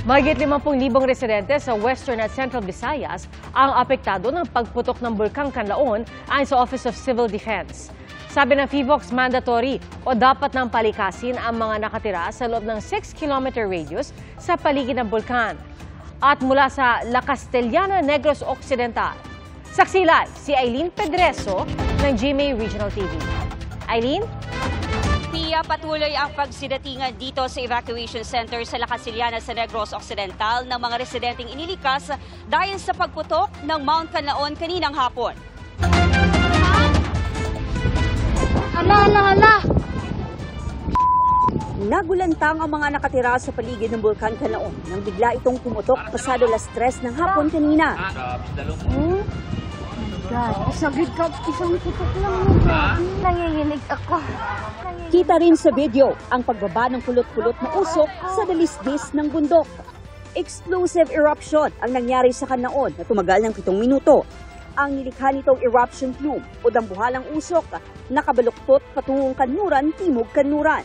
Mahigit 50,000 residente sa Western at Central Visayas ang apektado ng pagputok ng Bulkang Kanlaon ayon sa Office of Civil Defense. Sabi ng FIVOX, mandatory o dapat nang palikasin ang mga nakatira sa loob ng 6-kilometer radius sa paligid ng bulkan. At mula sa La Castellana, Negros Occidental, saksi live si Eileen Pedreso ng GMA Regional TV. Eileen? Pia, patuloy ang pagsidatingan dito sa evacuation center sa La Castellana sa Negros Occidental ng mga residenteng inilikas dahil sa pagputok ng Mount Kanlaon kaninang hapon. Hala! Nagulantang ang mga nakatira sa paligid ng Bulkan Kanlaon nang bigla itong pumutok pasado alas 3 ng hapon kanina. Oh my God, isang putok lang mo. Nanginginig ako. Kita rin sa video ang pagbaba ng kulot-kulot na usok sa dalisdis ng bundok. Explosive eruption ang nangyari sa Kanlaon na tumagal ng 7 minuto. Ang nilikha nitong eruption plume o dambuhalang usok nakabaluktot patungong kanluran, timog kanluran.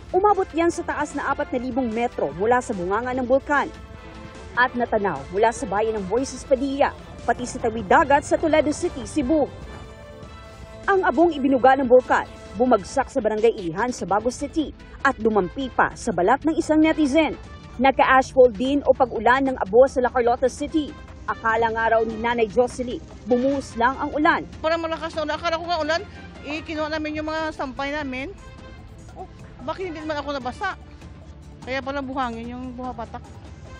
Umabot yan sa taas na 4,000 metro mula sa bunganga ng bulkan. At natanaw mula sa bayan ng Moises Padilla, pati sa tawid dagat sa Toledo City, Cebu. Ang abong ibinuga ng bulkan, bumagsak sa barangay Ilihan sa Bago City at dumampi pa sa balat ng isang netizen. Nagka-ashfall din o pag-ulan ng abo sa La Carlota City. Akala nga raw ni Nanay Jocelyn, bumuhos lang ang ulan. Parang malakas na ulan. Akala ko nga ulan, kinuha namin yung mga sampay namin. Oh, bakit hindi naman ako nabasa? Kaya pala buhangin yung bumapatak.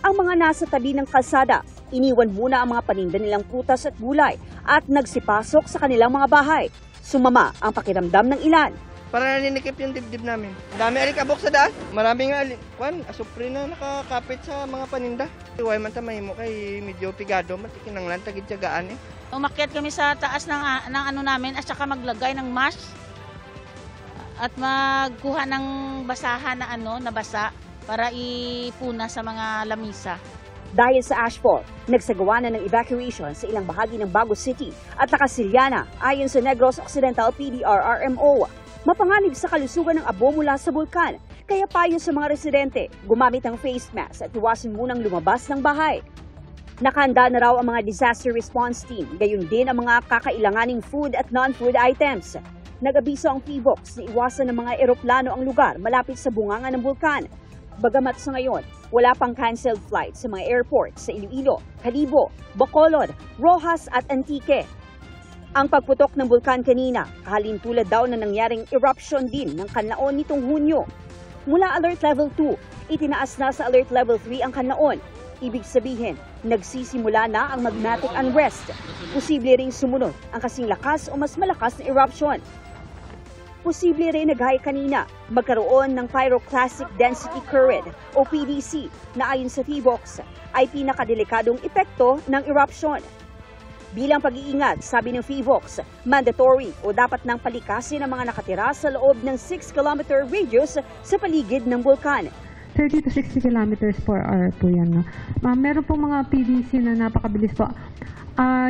Ang mga nasa tabi ng kalsada, iniwan muna ang mga paninda nilang prutas at gulay at nagsipasok sa kanilang mga bahay. Sumama ang pakiramdam ng ilan. Para naninikip yung dibdib namin. Dami alikabok sa daan. Maraming asupre na nakakapit sa mga paninda. Iway man tamay mo kay medyo pigado, matikinanglan, tagid-tiyagaan eh. Umakyat kami sa taas ng ano namin at saka maglagay ng mask at magkuha ng basahan na nabasa para ipuna sa mga lamisa. Dahil sa ashfall, nagsagawa na ng evacuation sa ilang bahagi ng Bago City at La Castellana ayon sa Negros Occidental PDRRMO. Mapanganib sa kalusugan ng abo mula sa bulkan, kaya payo sa mga residente gumamit ng face mask at iwasan munang lumabas ng bahay. Nakahanda na raw ang mga disaster response team, gayon din ang mga kakailanganing food at non-food items. Nag-abiso ang FIVOX na iwasan ng mga eroplano ang lugar malapit sa bunganga ng bulkan. Bagamat sa ngayon, wala pang canceled flights sa mga airports sa Iloilo, Calibo, Bacolod, Rojas at Antique. Ang pagputok ng bulkan kanina, kahalin tulad daw na nangyaring eruption din ng Kanlaon nitong Hunyo. Mula Alert Level 2, itinaas na sa Alert Level 3 ang Kanlaon. Ibig sabihin, nagsisimula na ang magmatic unrest. Posible ring sumunod ang kasing lakas o mas malakas na eruption. Posible rin naghay kanina magkaroon ng Pyroclastic Density Current o PDC na ayon sa FIVOX ay pinakadelikadong epekto ng eruption. Bilang pag-iingat, sabi ng FIVOX, mandatory o dapat nang palikasin ang mga nakatira sa loob ng 6-kilometer radius sa paligid ng bulkan. 30 to 60 kilometers per hour po yan. No? Meron pong mga PDC na napakabilis po.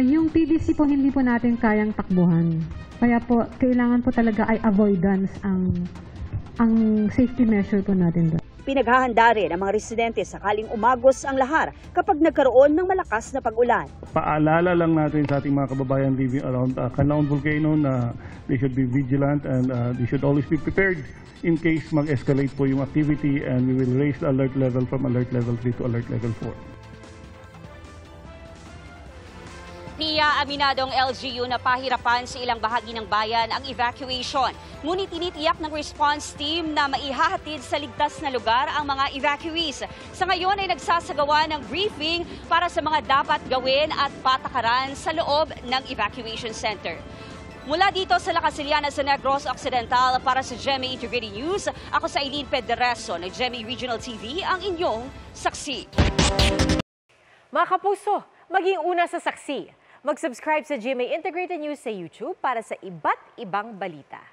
Yung PDC po hindi po natin kayang takbuhan. Kaya po, kailangan po talaga ay avoidance ang safety measure po natin doon. Pinaghahanda rin ang mga residente sakaling umagos ang lahar kapag nagkaroon ng malakas na pag-ulan. Paalala lang natin sa ating mga kababayan living around Kanlaon Volcano na they should be vigilant and they should always be prepared in case mag-escalate po yung activity, and we will raise the alert level from alert level 3 to alert level 4. Pia, aminadong LGU na pahirapan sa ilang bahagi ng bayan ang evacuation. Ngunit tinitiyak ng response team na maihahatid sa ligtas na lugar ang mga evacuees. Sa ngayon ay nagsasagawa ng briefing para sa mga dapat gawin at patakaran sa loob ng evacuation center. Mula dito sa La Castellana sa Negros Occidental para sa GMA Integrated News, ako sa Eileen Pedreso ng GMA Regional TV, ang inyong saksi. Mga kapuso, maging una sa saksi. Mag-subscribe sa GMA Integrated News sa YouTube para sa iba't ibang balita.